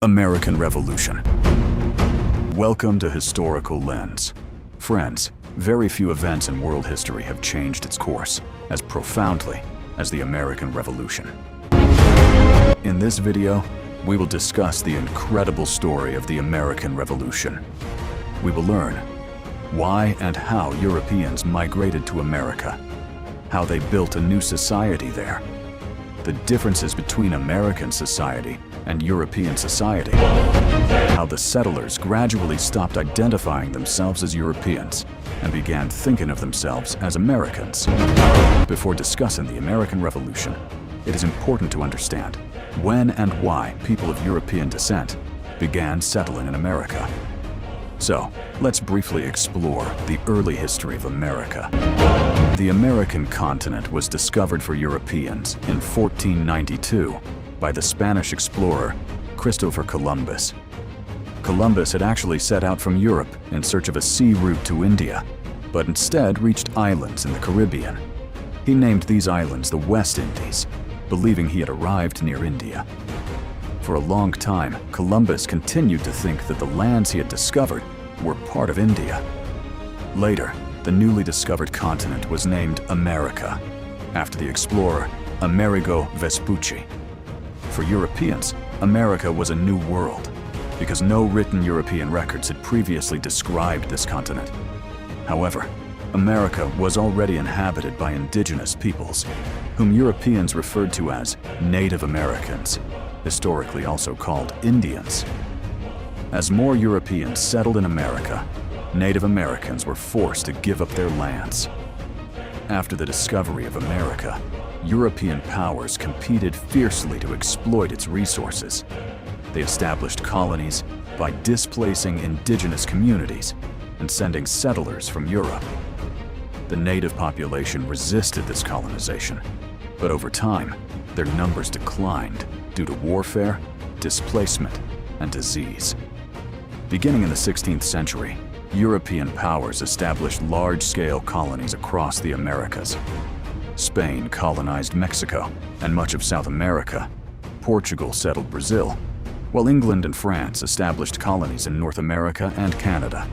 American Revolution. Welcome to Historical Lens. Friends, very few events in world history have changed its course as profoundly as the American Revolution. In this video, we will discuss the incredible story of the American Revolution. We will learn why and how Europeans migrated to America, how they built a new society there, the differences between American society and European society, how the settlers gradually stopped identifying themselves as Europeans and began thinking of themselves as Americans. Before discussing the American Revolution, it is important to understand when and why people of European descent began settling in America. So, let's briefly explore the early history of America. The American continent was discovered for Europeans in 1492 by the Spanish explorer Christopher Columbus. Columbus had actually set out from Europe in search of a sea route to India, but instead reached islands in the Caribbean. He named these islands the West Indies, believing he had arrived near India. For a long time, Columbus continued to think that the lands he had discovered were part of India. Later, the newly discovered continent was named America, after the explorer Amerigo Vespucci. For Europeans, America was a new world, because no written European records had previously described this continent. However, America was already inhabited by indigenous peoples, whom Europeans referred to as Native Americans, historically also called Indians. As more Europeans settled in America, Native Americans were forced to give up their lands. After the discovery of America, European powers competed fiercely to exploit its resources. They established colonies by displacing indigenous communities and sending settlers from Europe. The native population resisted this colonization, but over time, their numbers declined due to warfare, displacement, and disease. Beginning in the 16th century, European powers established large-scale colonies across the Americas. Spain colonized Mexico and much of South America. Portugal settled Brazil, while England and France established colonies in North America and Canada.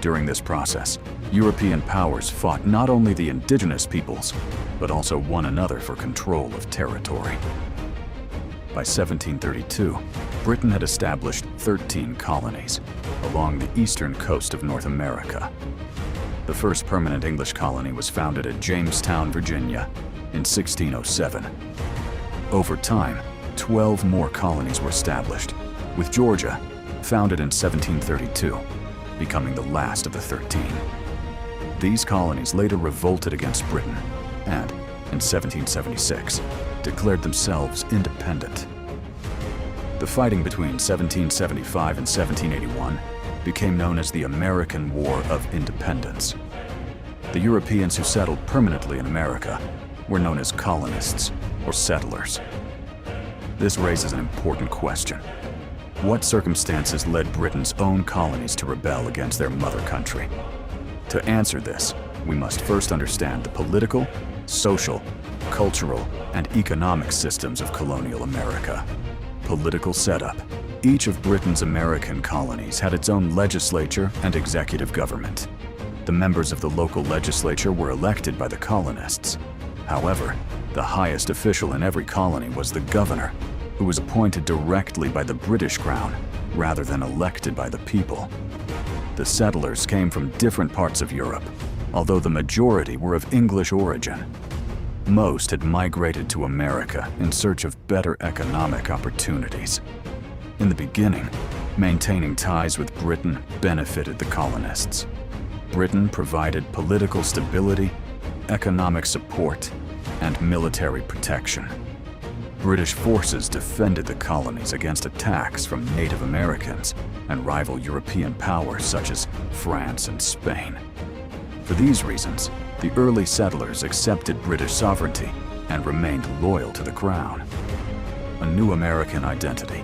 During this process, European powers fought not only the indigenous peoples, but also one another for control of territory. By 1732, Britain had established 13 colonies along the eastern coast of North America. The first permanent English colony was founded at Jamestown, Virginia, in 1607. Over time, 12 more colonies were established, with Georgia, founded in 1732, becoming the last of the 13. These colonies later revolted against Britain and, in 1776, declared themselves independent. The fighting between 1775 and 1781 became known as the American War of Independence. The Europeans who settled permanently in America were known as colonists or settlers. This raises an important question. What circumstances led Britain's own colonies to rebel against their mother country? To answer this, we must first understand the political, social, cultural, and economic systems of colonial America. Political setup. Each of Britain's American colonies had its own legislature and executive government. The members of the local legislature were elected by the colonists. However, the highest official in every colony was the governor, who was appointed directly by the British Crown rather than elected by the people. The settlers came from different parts of Europe, although the majority were of English origin. Most had migrated to America in search of better economic opportunities. In the beginning, maintaining ties with Britain benefited the colonists. Britain provided political stability, economic support, and military protection. British forces defended the colonies against attacks from Native Americans and rival European powers such as France and Spain. For these reasons, the early settlers accepted British sovereignty and remained loyal to the Crown. A new American identity.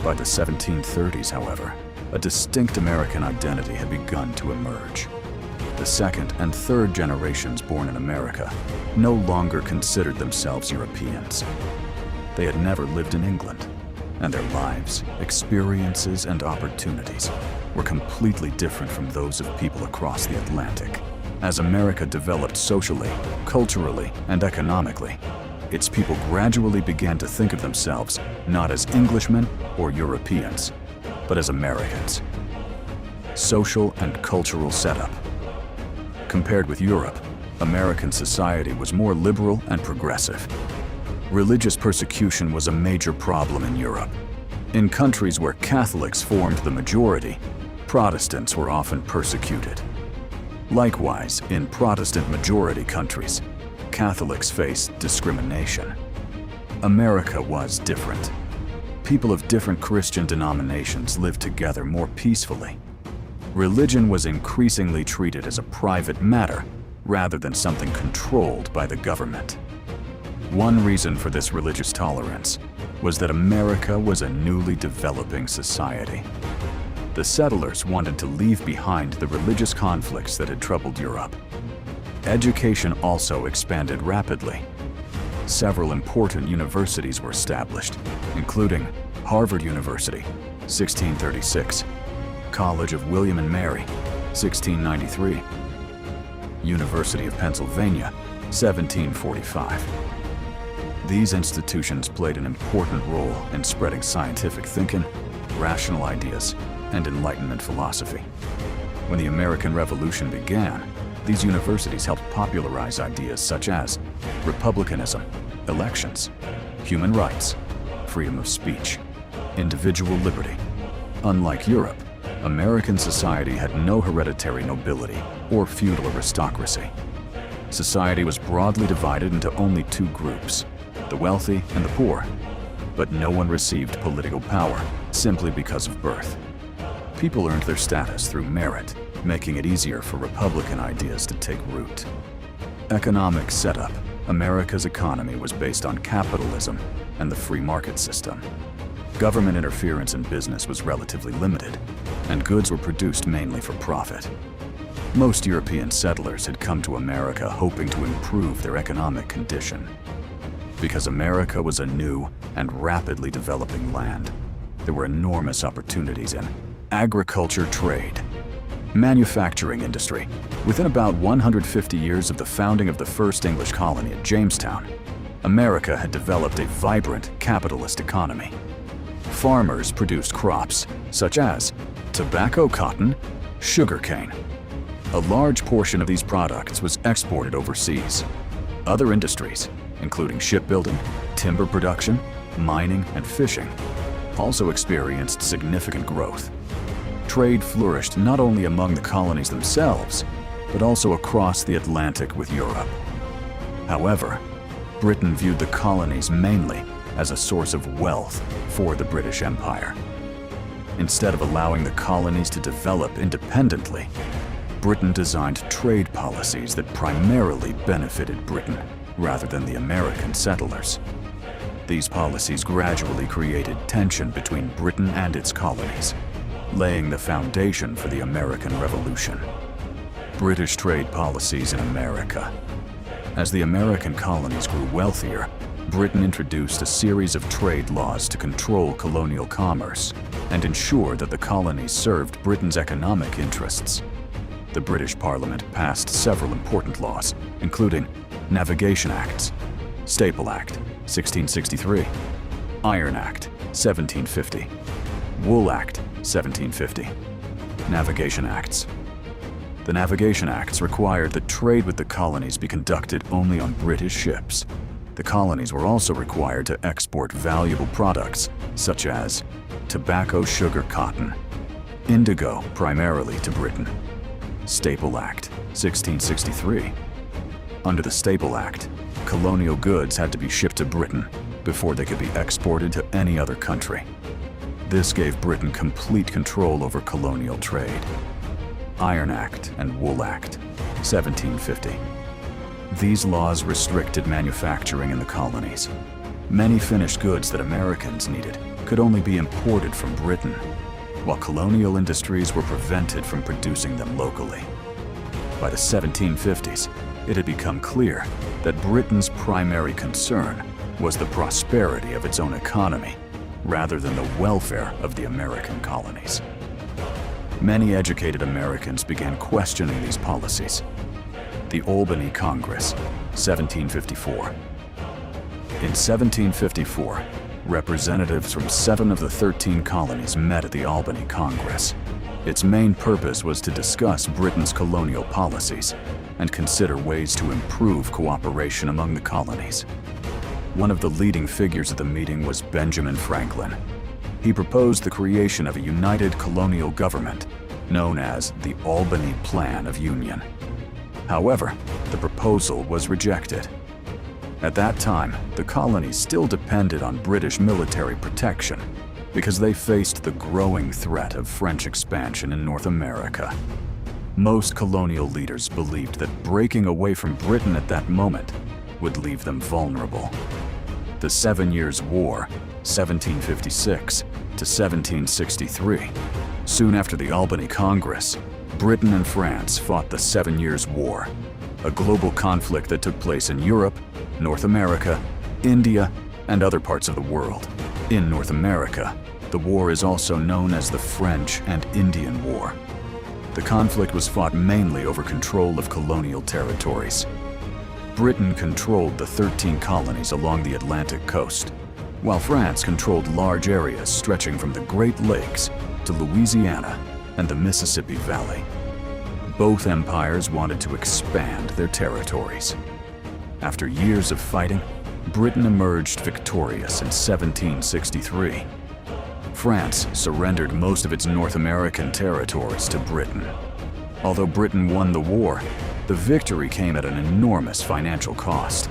By the 1730s, however, a distinct American identity had begun to emerge. The second and third generations born in America no longer considered themselves Europeans. They had never lived in England. and their lives, experiences, and opportunities were completely different from those of people across the Atlantic. As America developed socially, culturally, and economically, its people gradually began to think of themselves not as Englishmen or Europeans, but as Americans. Social and cultural setup. Compared with Europe, American society was more liberal and progressive. Religious persecution was a major problem in Europe. In countries where Catholics formed the majority, Protestants were often persecuted. Likewise, in Protestant-majority countries, Catholics faced discrimination. America was different. People of different Christian denominations lived together more peacefully. Religion was increasingly treated as a private matter rather than something controlled by the government. One reason for this religious tolerance was that America was a newly developing society. The settlers wanted to leave behind the religious conflicts that had troubled Europe. Education also expanded rapidly. Several important universities were established, including Harvard University, 1636, College of William and Mary, 1693, University of Pennsylvania, 1745. These institutions played an important role in spreading scientific thinking, rational ideas, and Enlightenment philosophy. When the American Revolution began, these universities helped popularize ideas such as republicanism, elections, human rights, freedom of speech, individual liberty. Unlike Europe, American society had no hereditary nobility or feudal aristocracy. Society was broadly divided into only two groups, the wealthy and the poor, but no one received political power simply because of birth. People earned their status through merit, making it easier for Republican ideas to take root. Economic setup. America's economy was based on capitalism and the free market system. Government interference in business was relatively limited, and goods were produced mainly for profit. Most European settlers had come to America hoping to improve their economic condition. Because America was a new and rapidly developing land, there were enormous opportunities in agriculture, trade, manufacturing industry. Within about 150 years of the founding of the first English colony at Jamestown, America had developed a vibrant capitalist economy. Farmers produced crops such as tobacco, cotton, sugarcane. A large portion of these products was exported overseas. Other industries, including shipbuilding, timber production, mining, and fishing, also experienced significant growth. Trade flourished not only among the colonies themselves, but also across the Atlantic with Europe. However, Britain viewed the colonies mainly as a source of wealth for the British Empire. Instead of allowing the colonies to develop independently, Britain designed trade policies that primarily benefited Britain rather than the American settlers. These policies gradually created tension between Britain and its colonies, laying the foundation for the American Revolution. British trade policies in America. As the American colonies grew wealthier, Britain introduced a series of trade laws to control colonial commerce and ensure that the colonies served Britain's economic interests. The British Parliament passed several important laws, including Navigation Acts, Staple Act, 1663, Iron Act, 1750, Wool Act, 1750. Navigation Acts. The Navigation Acts required that trade with the colonies be conducted only on British ships. The colonies were also required to export valuable products such as tobacco, sugar, cotton, indigo, primarily to Britain. Staple Act, 1663. Under the Staple Act, colonial goods had to be shipped to Britain before they could be exported to any other country. This gave Britain complete control over colonial trade. Iron Act and Wool Act, 1750. These laws restricted manufacturing in the colonies. Many finished goods that Americans needed could only be imported from Britain, while colonial industries were prevented from producing them locally. By the 1750s, it had become clear that Britain's primary concern was the prosperity of its own economy, rather than the welfare of the American colonies. Many educated Americans began questioning these policies. The Albany Congress, 1754. In 1754, representatives from 7 of the 13 colonies met at the Albany Congress. Its main purpose was to discuss Britain's colonial policies and consider ways to improve cooperation among the colonies. One of the leading figures at the meeting was Benjamin Franklin. He proposed the creation of a united colonial government known as the Albany Plan of Union. However, the proposal was rejected. At that time, the colonies still depended on British military protection because they faced the growing threat of French expansion in North America. Most colonial leaders believed that breaking away from Britain at that moment would leave them vulnerable. The 7 Years' War, 1756 to 1763. Soon after the Albany Congress, Britain and France fought the 7 Years' War, a global conflict that took place in Europe, North America, India, and other parts of the world. In North America, the war is also known as the French and Indian War. The conflict was fought mainly over control of colonial territories. Britain controlled the 13 colonies along the Atlantic coast, while France controlled large areas stretching from the Great Lakes to Louisiana and the Mississippi Valley. Both empires wanted to expand their territories. After years of fighting, Britain emerged victorious in 1763. France surrendered most of its North American territories to Britain. Although Britain won the war, the victory came at an enormous financial cost.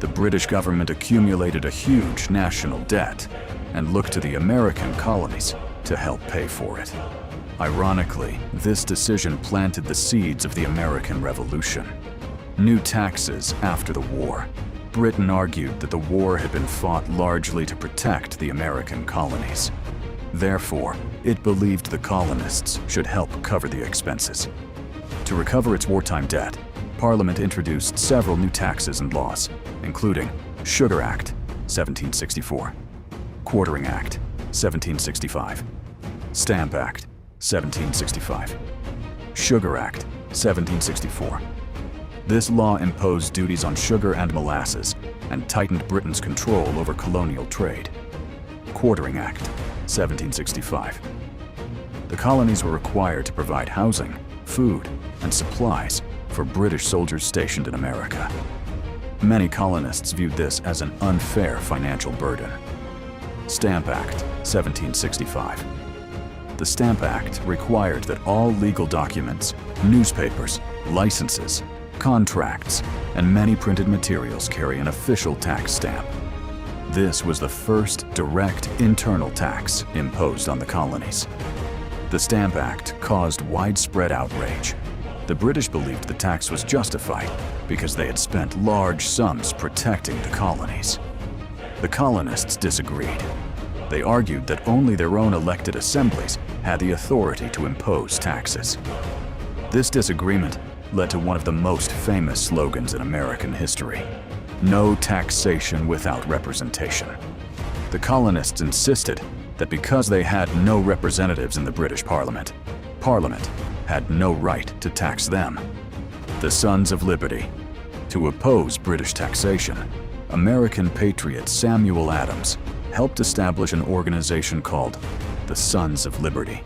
The British government accumulated a huge national debt and looked to the American colonies to help pay for it. Ironically, this decision planted the seeds of the American Revolution. New taxes after the war. Britain argued that the war had been fought largely to protect the American colonies. Therefore, it believed the colonists should help cover the expenses. To recover its wartime debt, Parliament introduced several new taxes and laws, including Sugar Act, 1764, Quartering Act, 1765, Stamp Act, 1765, Sugar Act, 1764. This law imposed duties on sugar and molasses and tightened Britain's control over colonial trade. Quartering Act, 1765. The colonies were required to provide housing, food, and supplies for British soldiers stationed in America. Many colonists viewed this as an unfair financial burden. Stamp Act, 1765. The Stamp Act required that all legal documents, newspapers, licenses, contracts, and many printed materials carry an official tax stamp. This was the first direct internal tax imposed on the colonies. The Stamp Act caused widespread outrage. The British believed the tax was justified because they had spent large sums protecting the colonies. The colonists disagreed. They argued that only their own elected assemblies had the authority to impose taxes. This disagreement led to one of the most famous slogans in American history: "No taxation without representation." The colonists insisted that because they had no representatives in the British Parliament, Parliament had no right to tax them. The Sons of Liberty. To oppose British taxation, American patriot Samuel Adams helped establish an organization called the Sons of Liberty.